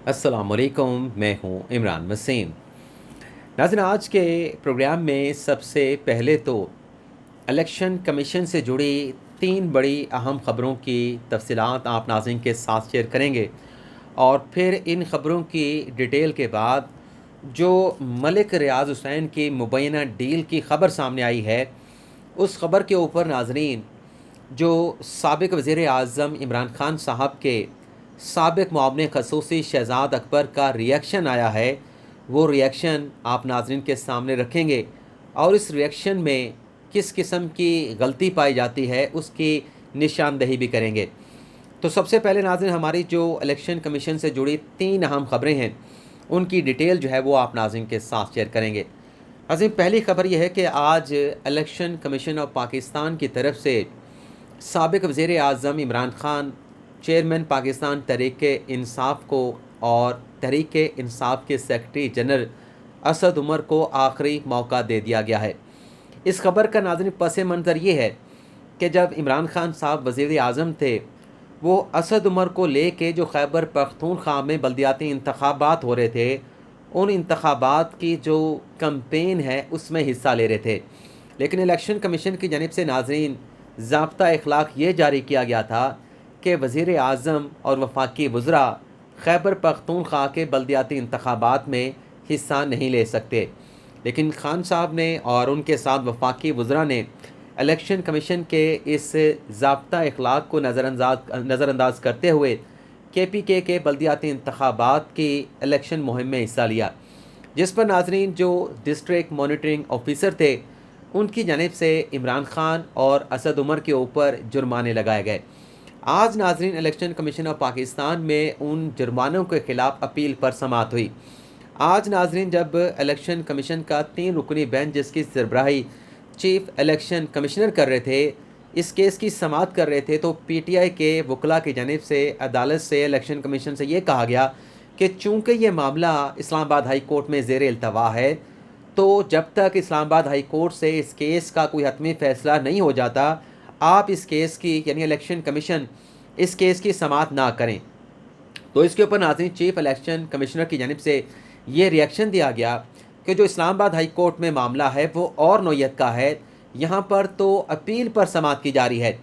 अस्सलामुअलैकुम, मैं हूँ इमरान वसीम। नाज़रीन, आज के प्रोग्राम में सबसे पहले तो इलेक्शन कमीशन से जुड़ी 3 बड़ी अहम ख़बरों की तफ़सीलात आप नाज़रीन के साथ शेयर करेंगे और फिर इन ख़बरों की डिटेल के बाद जो मलिक रियाज़ हुसैन की मुबैना डील की ख़बर सामने आई है, उस ख़बर के ऊपर नाज़रीन जो साबिक़ वज़ीर आज़म इमरान ख़ान साहब के साबिक़ मुआविन ख़ुसूसी शहज़ाद अकबर का रिएक्शन आया है, वो रिएक्शन आप नाज़रीन के सामने रखेंगे और इस रिएक्शन में किस किस्म की गलती पाई जाती है, उसकी निशानदही भी करेंगे। तो सबसे पहले नाज़रीन, हमारी जो इलेक्शन कमीशन से जुड़ी 3 अहम ख़बरें हैं, उनकी डिटेल जो है वो आप नाज़रीन के साथ शेयर करेंगे। नाज़रीन, पहली ख़बर यह है कि आज इलेक्शन कमीशन ऑफ पाकिस्तान की तरफ से साबिक़ वज़ीर आज़म इमरान ख़ान, चेयरमैन पाकिस्तान तहरीक-ए-इंसाफ़ को और तहरीक-ए-इंसाफ़ के सेक्रेटरी जनरल असद उमर को आखिरी मौका दे दिया गया है। इस खबर का नाज़रीन पस मंज़र ये है कि जब इमरान ख़ान साहब वज़ीर आज़म थे, वो असद उमर को लेके जो खैबर पख्तूनख्वा में बल्दियाती इंतखाबात हो रहे थे, उन इंतखाबात की जो कैंपेन है उसमें हिस्सा ले रहे थे। लेकिन इलेक्शन कमीशन की जानिब से नाज़रीन ज़ाब्ता इख़लाक़ ये जारी किया गया था कि वज़ीर आज़म और वफाकी वज़रा खैबर पख्तूनख्वा के बल्दियाती इंतखाबात में हिस्सा नहीं ले सकते। लेकिन खान साहब ने और उनके साथ वफाकी वज़रा ने इलेक्शन कमीशन के इस ज़ाब्ता इख़लाक़ को नज़रअंदाज करते हुए KPK के बल्दियाती इंतखाबात की इलेक्शन मुहिम में हिस्सा लिया, जिस पर नाज़रीन जो डिस्ट्रिक्ट मॉनिटरिंग ऑफिसर थे, उनकी जानिब से इमरान ख़ान और असद उमर के ऊपर जुर्माने लगाए गए। आज नाज़रीन इलेक्शन कमीशन ऑफ पाकिस्तान में उन जुर्मानों के ख़िलाफ़ अपील पर समाअत हुई। आज नाज़रीन जब इलेक्शन कमीशन का 3 रुकनी बेंच, जिसकी सरबराही चीफ इलेक्शन कमिश्नर कर रहे थे, इस केस की समाअत कर रहे थे, तो PTI के वकला की जानिब से अदालत से इलेक्शन कमीशन से ये कहा गया कि चूँकि ये मामला इस्लामाबाद हाई कोर्ट में ज़ेर इल्तवा है, तो जब तक इस्लामाबाद हाई कोर्ट से इस केस का कोई हतमी फ़ैसला नहीं हो जाता, आप इस केस की यानी इलेक्शन कमीशन इस केस की समाअत ना करें। तो इसके ऊपर नाज़रीन चीफ इलेक्शन कमिश्नर की जानिब से ये रिएक्शन दिया गया कि जो इस्लामाबाद हाई कोर्ट में मामला है वो और नौयत का है, यहाँ पर तो अपील पर समाअत की जा रही है।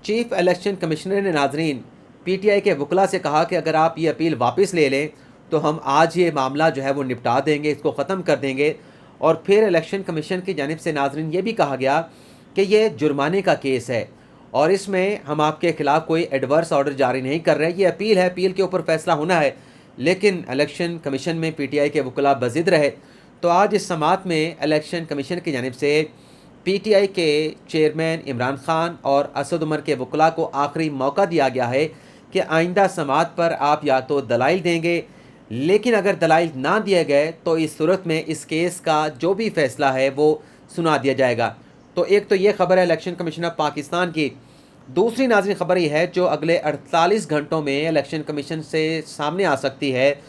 चीफ इलेक्शन कमिश्नर ने नाज़रीन PTI के वकला से कहा कि अगर आप ये अपील वापस ले लें तो हम आज ये मामला जो है वो निपटा देंगे, इसको ख़त्म कर देंगे। और फिर इलेक्शन कमीशन की जानिब से नाज़रीन ये भी कहा गया कि ये जुर्माने का केस है और इसमें हम आपके ख़िलाफ़ कोई एडवर्स ऑर्डर जारी नहीं कर रहे, ये अपील है, अपील के ऊपर फ़ैसला होना है। लेकिन इलेक्शन कमीशन में PTI के वकला बज़िद रहे, तो आज इस समाअत में इलेक्शन कमीशन की जानिब से PTI के चेयरमैन इमरान ख़ान और असद उमर के वकला को आखिरी मौका दिया गया है कि आइंदा समाअत पर आप या तो दलाइल देंगे, लेकिन अगर दलाइल ना दिए गए तो इस सूरत में इस केस का जो भी फ़ैसला है वो सुना दिया जाएगा। तो एक तो ये ख़बर है इलेक्शन कमीशन ऑफ पाकिस्तान की। दूसरी नाज़रीन ख़बर ये है जो अगले 48 घंटों में इलेक्शन कमीशन से सामने आ सकती है,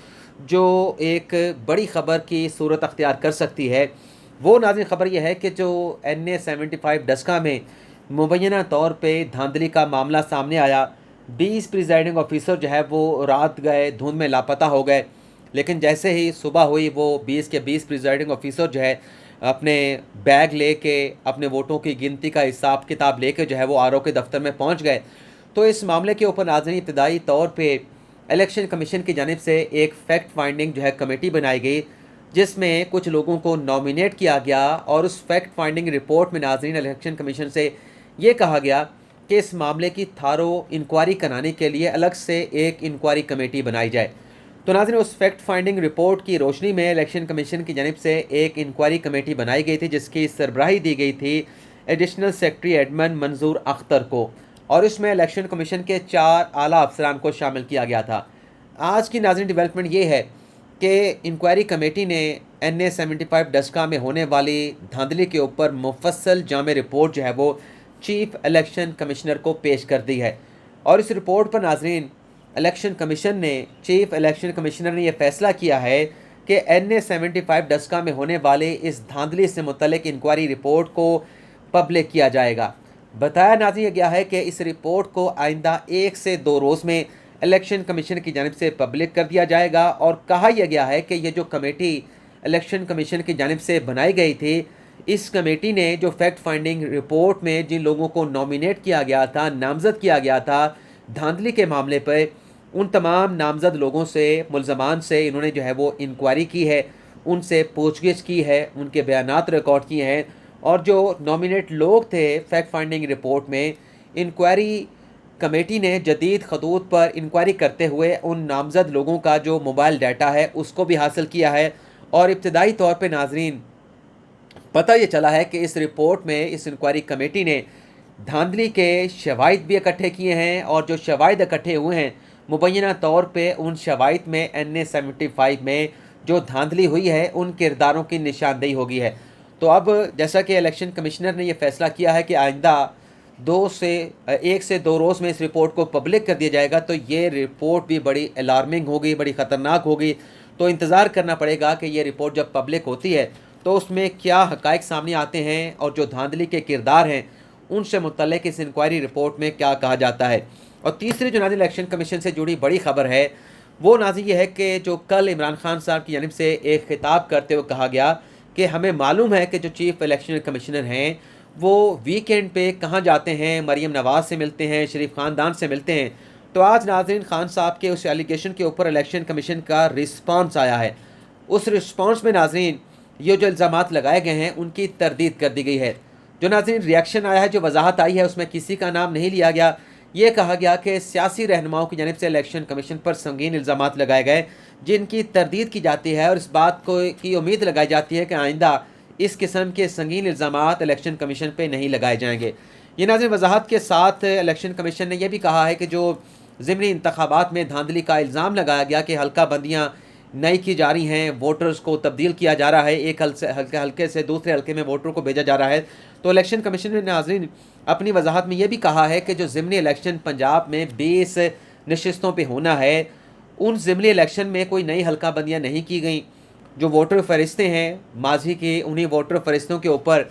जो एक बड़ी ख़बर की सूरत अख्तियार कर सकती है। वो नाज़रीन ख़बर यह है कि जो NA 75 डस्का में मुबैना तौर पे धांधली का मामला सामने आया। 20 प्रिजाइडिंग ऑफिसर जो है वो रात गए धुंध में लापता हो गए, लेकिन जैसे ही सुबह हुई वो 20 के 20 प्रिजाइडिंग ऑफिसर जो है अपने बैग लेके अपने वोटों की गिनती का हिसाब किताब लेके जो है वो RO के दफ्तर में पहुंच गए। तो इस मामले के ऊपर नाज़रीन इब्तदाई तौर पे इलेक्शन कमीशन की जानिब से एक फ़ैक्ट फाइंडिंग जो है कमेटी बनाई गई, जिसमें कुछ लोगों को नॉमिनेट किया गया और उस फैक्ट फाइंडिंग रिपोर्ट में नाज़रीन इलेक्शन कमीशन से ये कहा गया कि इस मामले की थारो इंक्वायरी कराने के लिए अलग से एक इंक्वायरी कमेटी बनाई जाए। तो नाज़रीन उस फैक्ट फाइंडिंग रिपोर्ट की रोशनी में इलेक्शन कमीशन की जानिब से एक इंक्वायरी कमेटी बनाई गई थी, जिसकी सरबराही दी गई थी एडिशनल सेक्रेटरी एडमन मंजूर अख्तर को, और इसमें इलेक्शन कमीशन के 4 आला अफसरान को शामिल किया गया था। आज की नाज़रीन डेवलपमेंट ये है कि इंक्वायरी कमेटी ने NA 75 डस्का में होने वाली धांधली के ऊपर मुफस्सल जामे रिपोर्ट जो है वो चीफ इलेक्शन कमिश्नर को पेश कर दी है। और इस रिपोर्ट पर नाज़रीन इलेक्शन कमीशन ने चीफ इलेक्शन कमिश्नर ने यह फ़ैसला किया है कि NA 75 डस्का में होने वाले इस धांधली से मुतल्लिक इंक्वायरी रिपोर्ट को पब्लिक किया जाएगा। बताया नाज़रीन गया है कि इस रिपोर्ट को आइंदा 1 से 2 रोज़ में इलेक्शन कमीशन की जानिब से पब्लिक कर दिया जाएगा। और कहा यह गया है कि ये जो कमेटी इलेक्शन कमीशन की जानिब से बनाई गई थी, इस कमेटी ने जो फैक्ट फाइंडिंग रिपोर्ट में जिन लोगों को नॉमिनेट किया गया था, नामज़द किया गया था धांधली के मामले पर, उन तमाम नामज़द लोगों से, मुल्ज़मान से इन्होंने जो है वो इंक्वायरी की है, उनसे पूछगिछ की है, उनके बयानात रिकॉर्ड किए हैं। और जो नॉमिनेट लोग थे फैक्ट फाइंडिंग रिपोर्ट में, इंक्वायरी कमेटी ने जदीद खतूत पर इंक्वायरी करते हुए उन नामज़द लोगों का जो मोबाइल डाटा है उसको भी हासिल किया है। और इब्तदाई तौर पे नाजरीन पता ये चला है कि इस रिपोर्ट में इस इंक्वायरी कमेटी ने धांधली के शवाहिद भी इकट्ठे किए हैं, और जो शवाहिद इकट्ठे हुए हैं मुबैना तौर पे उन शवाहिद में NA-75 में जो धांधली हुई है उन किरदारों की निशानदेही हो गई है। तो अब जैसा कि इलेक्शन कमिश्नर ने यह फैसला किया है कि आइंदा 1 से 2 रोज़ में इस रिपोर्ट को पब्लिक कर दिया जाएगा, तो ये रिपोर्ट भी बड़ी अलार्मिंग होगी, बड़ी ख़तरनाक होगी। तो इंतज़ार करना पड़ेगा कि ये रिपोर्ट जब पब्लिक होती है तो उसमें क्या हक़ाइक़ सामने आते हैं और जो धांधली के किरदार हैं उनसे मुतल्लिक़ इस इंक्वायरी रिपोर्ट में क्या कहा जाता है। और तीसरी जो नाज़रीन इलेक्शन कमीशन से जुड़ी बड़ी ख़बर है वो नाज़रीन ये है कि जो कल इमरान खान साहब की जानिब से एक खिताब करते हुए कहा गया कि हमें मालूम है कि जो चीफ़ इलेक्शन कमिश्नर हैं वो वीकेंड पे कहाँ जाते हैं, मरीम नवाज़ से मिलते हैं, शरीफ ख़ानदान से मिलते हैं। तो आज नाज़रीन खान साहब के उस एलिगेशन के ऊपर इलेक्शन कमीशन का रिस्पांस आया है। उस रिस्पांस में नाज़रीन ये जो इल्ज़ामात लगाए गए हैं उनकी तरदीद कर दी गई है। जो नाज़रीन रिएक्शन आया है, जो वजाहत आई है, उसमें किसी का नाम नहीं लिया गया। ये कहा गया कि सियासी रहनुमाओं की जानिब से इलेक्शन कमीशन पर संगीन इल्ज़ामात लगाए गए जिनकी तरदीद की जाती है, और इस बात को की उम्मीद लगाई जाती है कि आइंदा इस किस्म के संगीन इल्ज़ामात इलेक्शन कमीशन पे नहीं लगाए जाएंगे। ये नाज़रीन वजाहत के साथ इलेक्शन कमीशन ने यह भी कहा है कि जो ज़िमनी इंतखाबात में धांधली का इल्ज़ाम लगाया गया कि हल्का बंदियाँ नई की जा रही हैं, वोटर्स को तब्दील किया जा रहा है, एक हल्के से दूसरे हल्के में वोटर को भेजा जा रहा है, तो इलेक्शन कमीशन ने नाज़रीन अपनी वजाहत में यह भी कहा है कि जो ज़िमनी इलेक्शन पंजाब में 20 नशिस्तों पे होना है, उन ज़िमनी इलेक्शन में कोई नई हल्का बंदियाँ नहीं की गई। जो वोटर फ़रिश्ते हैं माजी के, उन्हीं वोटर फ़रिश्तों के ऊपर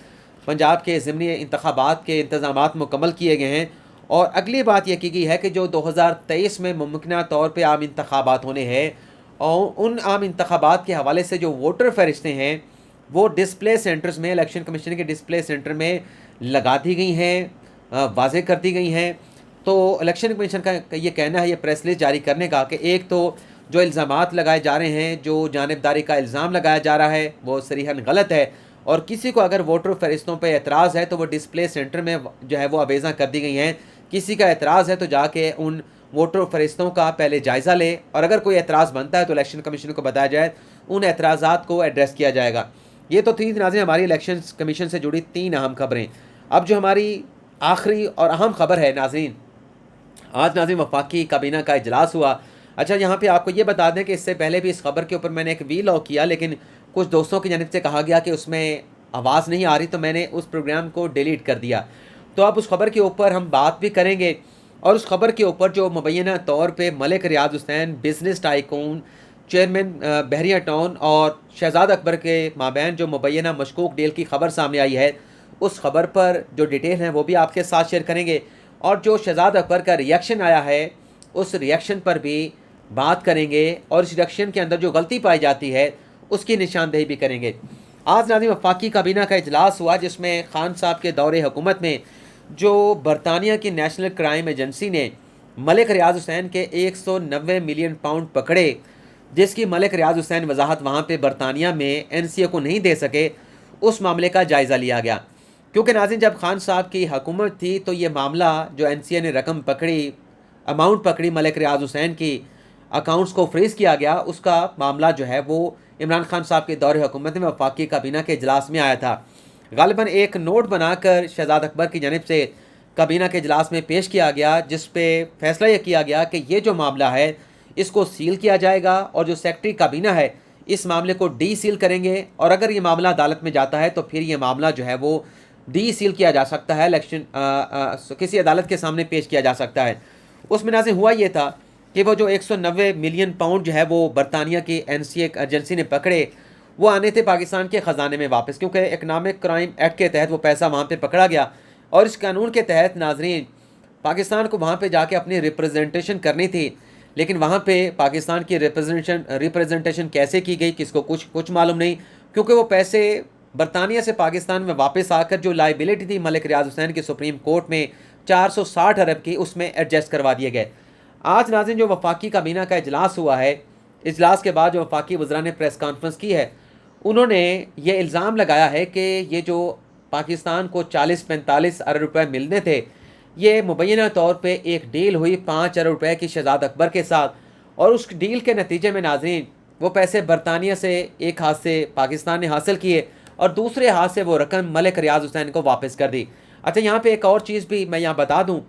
पंजाब के ज़िमनी इंतखाबात के इंतज़ामात मुकम्मल किए गए हैं। और अगली बात यह की गई है कि जो 2023 में मुमकिना तौर पर आम इंतखाबात होने हैं, और उन आम इंतखाबात के हवाले से जो वोटर फ़रिश्ते हैं वो डिस्प्ले सेंटर्स में, इलेक्शन कमीशन के डिस्प्ले सेंटर में लगा दी गई हैं, वाज़ेह कर दी गई हैं। तो इलेक्शन कमीशन का ये कहना है, ये प्रेस रिलीज़ जारी करने का, कि एक तो जो इल्ज़ामात लगाए जा रहे हैं, जो जानिबदारी का इल्ज़ाम लगाया जा रहा है वो सरीहन गलत है, और किसी को अगर वोटर फ़रिश्तों पर एतराज़ है तो वो डिस्प्ले सेंटर में जो है वो अवेज़ा कर दी गई हैं। किसी का एतराज़ है तो जाके उन वोटर फ़रिश्तों का पहले जायज़ा ले, और अगर कोई एतराज़ बनता है तो इलेक्शन कमीशन को बताया जाए, उन एतराज़ात को एड्रेस किया जाएगा। ये तो थी नाज़रीन हमारी इलेक्शन कमीशन से जुड़ी 3 अहम खबरें। अब जो हमारी आखिरी और अहम खबर है नाज़रीन, आज नाज़रीन वफाकी काबीना का इजलास हुआ। अच्छा, यहाँ पे आपको ये बता दें कि इससे पहले भी इस खबर के ऊपर मैंने एक वीलॉग किया, लेकिन कुछ दोस्तों की जानिब से कहा गया कि उसमें आवाज़ नहीं आ रही, तो मैंने उस प्रोग्राम को डिलीट कर दिया। तो अब उस खबर के ऊपर हम बात भी करेंगे, और उस खबर के ऊपर जो मुबैना तौर पे मलिक रियाज हुसैन, बिज़नेस टाइकून, चेयरमैन बहरिया टाउन और शहजाद अकबर के माबैन जो मुबैना मशकूक डील की खबर सामने आई है, उस खबर पर जो डिटेल है वो भी आपके साथ शेयर करेंगे। और जो शहजाद अकबर का रिएक्शन आया है उस रिएक्शन पर भी बात करेंगे, और इस रिएक्शन के अंदर जो गलती पाई जाती है उसकी निशानदेही भी करेंगे। आज नाज़रीन वफाकी काबीना का इजलास हुआ जिसमें खान साहब के दौरे हुकूमत में जो बरतानिया की नेशनल क्राइम एजेंसी ने मलिक रियाज हुसैन के 190 मिलियन पाउंड पकड़े, जिसकी मलिक रियाज हुसैन वजाहत वहाँ पे बरतानिया में NCA को नहीं दे सके, उस मामले का जायज़ा लिया गया। क्योंकि नाज़रीन जब खान साहब की हुकूमत थी तो ये मामला जो NCA ने रकम पकड़ी, अमाउंट पकड़ी मलिक रियाज हुसैन की, अकाउंट्स को फ्रीज़ किया गया, उसका मामला जो है वो इमरान खान साहब के दौरे हुकूमत में वफाकी काबीना के इजलास में आया था। गालिबन एक नोट बनाकर शहजाद अकबर की जानिब से काबीना के इजलास में पेश किया गया, जिस पे फैसला यह किया गया कि ये जो मामला है इसको सील किया जाएगा, और जो सेक्रेटरी काबीना है इस मामले को डी सील करेंगे, और अगर ये मामला अदालत में जाता है तो फिर ये मामला जो है वो डी सील किया जा सकता है, इलेक्शन किसी अदालत के सामने पेश किया जा सकता है। उसमें नाज़रीन हुआ ये था कि वो जो 190 मिलियन पाउंड जो है वो बरतानिया की NCA एजेंसी ने पकड़े, वो आने थे पाकिस्तान के ख़जाने में वापस, क्योंकि इकनॉमिक क्राइम एक्ट के तहत वो पैसा वहाँ पे पकड़ा गया, और इस कानून के तहत नाजरीन पाकिस्तान को वहाँ पे जाके अपनी रिप्रेजेंटेशन करनी थी। लेकिन वहाँ पे पाकिस्तान की रिप्रेजेंटेशन कैसे की गई किसको कुछ मालूम नहीं, क्योंकि वो पैसे बरतानिया से पाकिस्तान में वापस आकर जो लाइबिलिटी थी मलिक रियाज हुसैन की सुप्रीम कोर्ट में 460 अरब की, उसमें एडजस्ट करवा दिए गए। आज नाज़रीन जो वफाकी काबीना का इजलास हुआ है, इजलास के बाद जो वफाकी वज़रा ने प्रेस कॉन्फ्रेंस की है, उन्होंने ये इल्ज़ाम लगाया है कि ये जो पाकिस्तान को 40-45 अरब रुपए मिलने थे, ये मुबैना तौर पे एक डील हुई 5 अरब रुपए की शहजाद अकबर के साथ, और उस डील के नतीजे में नाज़रीन वो पैसे बरतानिया से एक हाथ से पाकिस्तान ने हासिल किए और दूसरे हाथ से वो रकम मलिक रियाज हुसैन को वापस कर दी। अच्छा, यहाँ पे एक और चीज़ भी मैं यहाँ बता दूँ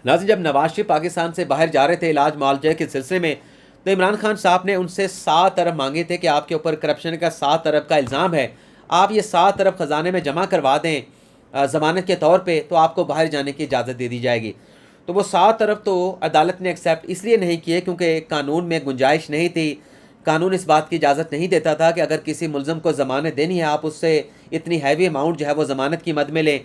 नाज़रीन, जब नवाज शरीफ पाकिस्तान से बाहर जा रहे थे इलाज मुआलजे के सिलसिले में, तो इमरान खान साहब ने उनसे 7 अरब मांगे थे कि आपके ऊपर करप्शन का 7 अरब का इल्ज़ाम है, आप ये 7 अरब ख़जाने में जमा करवा दें ज़मानत के तौर पे, तो आपको बाहर जाने की इजाज़त दे दी जाएगी। तो वो 7 अरब तो अदालत ने एक्सेप्ट इसलिए नहीं किए क्योंकि कानून में गुंजाइश नहीं थी, कानून इस बात की इजाज़त नहीं देता था कि अगर किसी मुलज़म को ज़मानत देनी है, आप उससे इतनी हैवी अमाउंट जो है वो ज़मानत की मद में लें,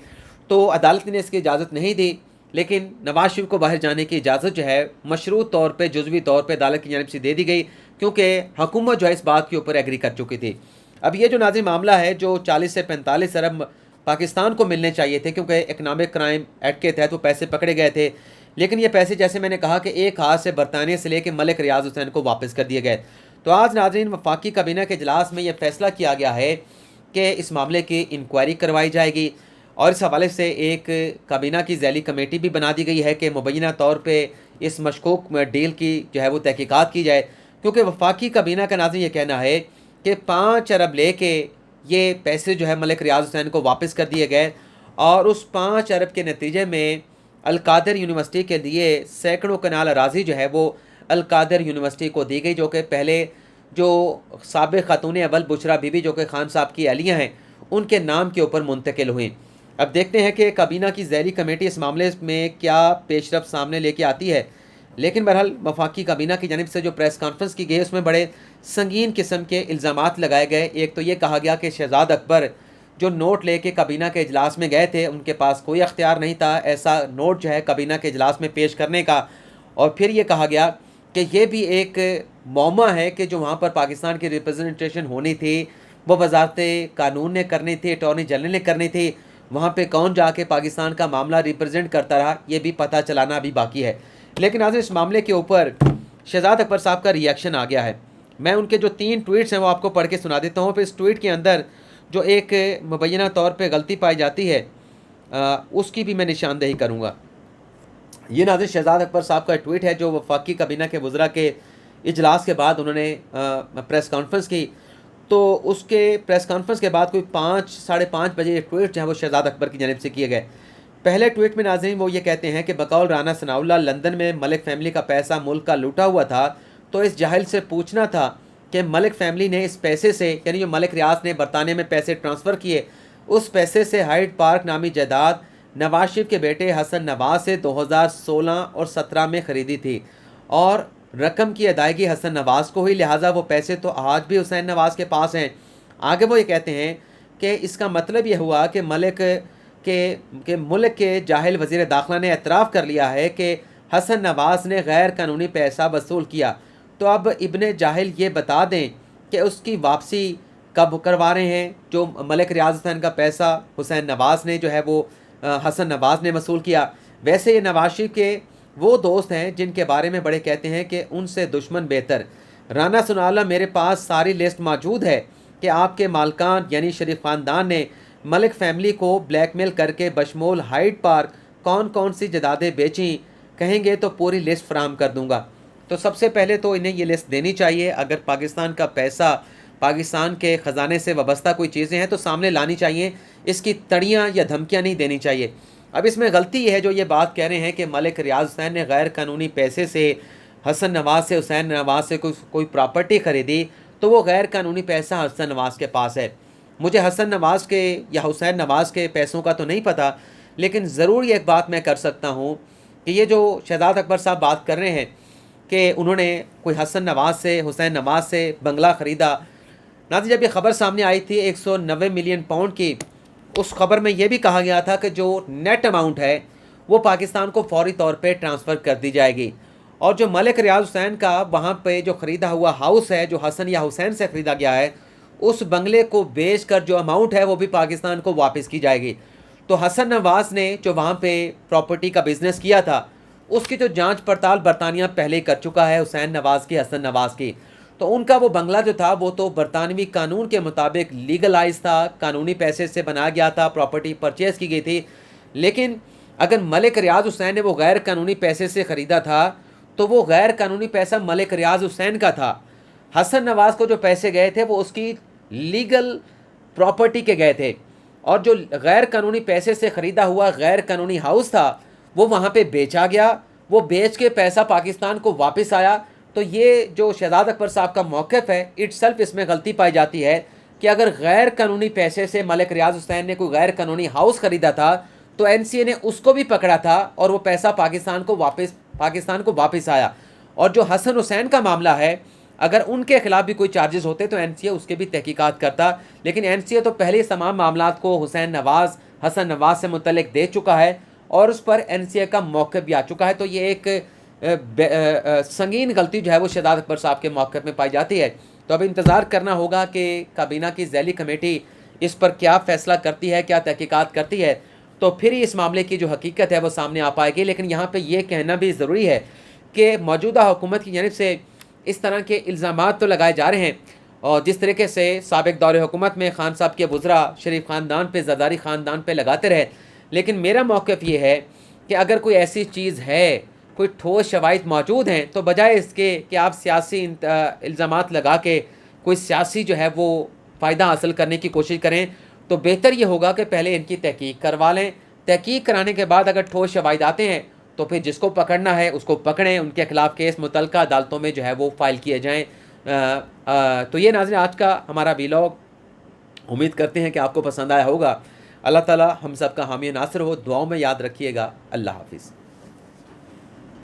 तो अदालत ने इसकी इजाज़त नहीं दी। लेकिन नवाज शरीफ को बाहर जाने की इजाज़त जो है मशरूत तौर पे, जुज़वी तौर पे अदालत की जानिब से दे दी गई, क्योंकि हुकूमत जो है इस बात के ऊपर एग्री कर चुकी थी। अब ये जो नाज़रीन मामला है, जो 40 से 45 अरब पाकिस्तान को मिलने चाहिए थे, क्योंकि इकनॉमिक क्राइम एक्ट के तहत वो पैसे पकड़े गए थे, लेकिन ये पैसे जैसे मैंने कहा कि एक हाथ से बरतानिया से लेकर मलिक रियाज हुसैन को वापस कर दिए गए। तो आज नाज़रीन वफाकी काबीना के इजलास में यह फैसला किया गया है कि इस मामले की इंक्वायरी करवाई जाएगी, और इस हवाले से एक काबीना की ज़ैली कमेटी भी बना दी गई है कि मुबैना तौर पे इस मशकूक डील की जो है वो तहकीकात की जाए, क्योंकि वफाकी काबीना का नाज़रीन ये कहना है कि 5 अरब ले के ये पैसे जो है मलिक रियाज हुसैन को वापस कर दिए गए, और उस 5 अरब के नतीजे में अलकादर यूनिवर्सिटी के लिए सैकड़ों कनाल अराज़ी जो है वो अलकादर यूनिवर्सिटी को दी गई, जो कि पहले जो साबिक़ खातून अव्वल बुशरा बीबी जो कि खान साहब की अहलिया हैं, उनके नाम के ऊपर मुंतकिल हुई। अब देखते हैं कि काबीना की ज़ैली कमेटी इस मामले में क्या पेशरफ सामने लेके आती है। लेकिन बहरहाल वफाकी काबीना की जानिब से जो प्रेस कॉन्फ्रेंस की गई उसमें बड़े संगीन किस्म के इल्ज़ामात लगाए गए। एक तो ये कहा गया कि शहजाद अकबर जो नोट लेके काबीना के इजलास में गए थे, उनके पास कोई अख्तियार नहीं था ऐसा नोट जो है काबीना के इजलास में पेश करने का। और फिर ये कहा गया कि ये भी एक मौमा है कि जो वहाँ पर पाकिस्तान की रिप्रेजेंटेशन होनी थी वो वजारत कानून ने करनी थी, अटॉर्नी जनरल ने करनी थी, वहाँ पे कौन जाके पाकिस्तान का मामला रिप्रेजेंट करता रहा ये भी पता चलाना अभी बाकी है। लेकिन आज इस मामले के ऊपर शहजाद अकबर साहब का रिएक्शन आ गया है। मैं उनके जो 3 ट्वीट्स हैं वो आपको पढ़ के सुना देता हूँ। फिर इस ट्वीट के अंदर जो एक मुबैना तौर पे गलती पाई जाती है उसकी भी मैं निशानदेही करूँगा। ये नाज़रीन शहजाद अकबर साहब का ट्वीट है जो वफाकी काबीना के वज़रा के इजलास के बाद उन्होंने प्रेस कॉन्फ्रेंस की। तो उसके प्रेस कॉन्फ्रेंस के बाद कोई 5-5:30 बजे ट्वीट जो है वो शहजाद अकबर की जानिब से किए गए। पहले ट्वीट में नाज़रीन वो ये कहते हैं कि बकौल राना सनाउल्लाह लंदन में मलिक फैमिली का पैसा मुल्क का लूटा हुआ था, तो इस जाहिल से पूछना था कि मलिक फैमिली ने इस पैसे से, यानी जो मलिक रियाज ने बरतानिया में पैसे ट्रांसफ़र किए, उस पैसे से हाइड पार्क नामी जायदाद नवाज शरीफ के बेटे हसन नवाज से 2016 और 17 में ख़रीदी थी, और रकम की अदायगी हसन नवाज को हुई, लिहाजा वो पैसे तो आज भी हुसैन नवाज के पास हैं। आगे वो ये कहते हैं कि इसका मतलब ये हुआ कि मुल्क के जाहिल वज़ीर दाखिला ने एतराफ़ कर लिया है कि हसन नवाज ने गैर कानूनी पैसा वसूल किया, तो अब इब्ने जाहिल ये बता दें कि उसकी वापसी कब करवा रहे हैं। जो मलिक रियाज हुसैन का पैसा हुसैन नवाज ने जो है वो हसन नवाज ने वसूल किया। वैसे ये नवाज शरीफ के वो दोस्त हैं जिनके बारे में बड़े कहते हैं कि उनसे दुश्मन बेहतर। राना सनाउल्लाह मेरे पास सारी लिस्ट मौजूद है कि आपके मालकान यानी शरीफ ख़ानदान ने मलिक फैमिली को ब्लैकमेल करके बशमूल हाइड पार्क कौन कौन सी जदादें बेचीं, कहेंगे तो पूरी लिस्ट फराहम कर दूंगा। तो सबसे पहले तो इन्हें ये लिस्ट देनी चाहिए। अगर पाकिस्तान का पैसा, पाकिस्तान के ख़जाने से वाबस्ता कोई चीज़ें हैं तो सामने लानी चाहिए, इसकी तड़ियाँ या धमकियाँ नहीं देनी चाहिए। अब इसमें गलती ये है जो ये बात कह रहे हैं कि मलिक रियाज हुसैन ने गैर कानूनी पैसे से हसन नवाज से, हुसैन नवाज से कोई प्रॉपर्टी ख़रीदी, तो वो गैर कानूनी पैसा हसन नवाज के पास है। मुझे हसन नवाज के या हुसैन नवाज के पैसों का तो नहीं पता, लेकिन ज़रूर ये एक बात मैं कर सकता हूँ कि ये जो शहजाद अकबर साहब बात कर रहे हैं कि उन्होंने कोई हसन नवाज से, हुसैन नवाज से बंगला ख़रीदा। नाज़रीन जब ये ख़बर सामने आई थी 190 मिलियन पाउंड की, उस खबर में ये भी कहा गया था कि जो नेट अमाउंट है वो पाकिस्तान को फौरी तौर पे ट्रांसफ़र कर दी जाएगी, और जो मलिक रियाज हुसैन का वहाँ पे जो ख़रीदा हुआ हाउस है, जो हसन या हुसैन से ख़रीदा गया है, उस बंगले को बेचकर जो अमाउंट है वो भी पाकिस्तान को वापस की जाएगी। तो हसन नवाज़ ने जो वहाँ पे प्रॉपर्टी का बिज़नेस किया था, उसकी तो जांच पड़ताल बरतानिया पहले कर चुका है, हुसैन नवाज़ की, हसन नवाज़ की। तो उनका वो बंगला जो था वो तो बरतानवी कानून के मुताबिक लीगलाइज था, कानूनी पैसे से बनाया गया था, प्रॉपर्टी परचेज़ की गई थी। लेकिन अगर मलिक रियाज हुसैन ने वो गैर कानूनी पैसे से ख़रीदा था, तो वो गैर कानूनी पैसा मलिक रियाज हुसैन का था। हसन नवाज़ को जो पैसे गए थे वो उसकी लीगल प्रॉपर्टी के गए थे, और जो गैर कानूनी पैसे से ख़रीदा हुआ गैर कानूनी हाउस था वो वहाँ पे बेचा गया। वो बेच के पैसा पाकिस्तान को वापस आया। तो ये जो शहजाद अकबर साहब का मौक़िफ़ है, इट्सल्फ इसमें गलती पाई जाती है कि अगर गैर कानूनी पैसे से मलिक रियाज हुसैन ने कोई गैर कानूनी हाउस ख़रीदा था तो एनसीए ने उसको भी पकड़ा था और वो पैसा पाकिस्तान को वापस आया। और जो हसन हुसैन का मामला है, अगर उनके खिलाफ भी कोई चार्जेस होते तो एनसीए उसके भी तहकीकात करता, लेकिन एनसीए तो पहले इस तमाम मामलात को हुसैन नवाज़, हसन नवाज़ से मुतल्लिक दे चुका है और उस पर एनसीए का मौक़िफ़ भी आ चुका है। तो ये एक संगीन गलती जो है वो शहजाद अकबर साहब के मौक़िफ़ में पाई जाती है। तो अब इंतज़ार करना होगा कि काबीना की ज़ैली कमेटी इस पर क्या फ़ैसला करती है, क्या तहकीकात करती है, तो फिर ही इस मामले की जो हकीकत है वो सामने आ पाएगी। लेकिन यहाँ पे ये कहना भी ज़रूरी है कि मौजूदा हुकूमत की जानिब से इस तरह के इल्ज़ामात तो लगाए जा रहे हैं, और जिस तरीके से साबिक़ दौर हुकूमत में खान साहब के वज़रा शरीफ ख़ानदान पे, ज़रदारी ख़ानदान पे लगाते रहे। लेकिन मेरा मौक़िफ़ ये है कि अगर कोई ऐसी चीज़ है, कोई ठोस शवाहिद मौजूद हैं, तो बजाय इसके कि आप सियासी इल्ज़ामात लगा के कोई सियासी जो है वो फ़ायदा हासिल करने की कोशिश करें, तो बेहतर ये होगा कि पहले इनकी तहकीक करवा लें। तहकीक कराने के बाद अगर ठोस शवाहिद आते हैं तो फिर जिसको पकड़ना है उसको पकड़ें, उनके ख़िलाफ़ केस मुतल्लिका अदालतों में जो है वो फ़ाइल किए जाएँ। तो ये नाज़रीन आज का हमारा व्लॉग, उम्मीद करते हैं कि आपको पसंद आया होगा। अल्लाह ताला हम सब का हामी नासिर हो। दुआओं में याद रखिएगा। अल्लाह हाफ़िज़।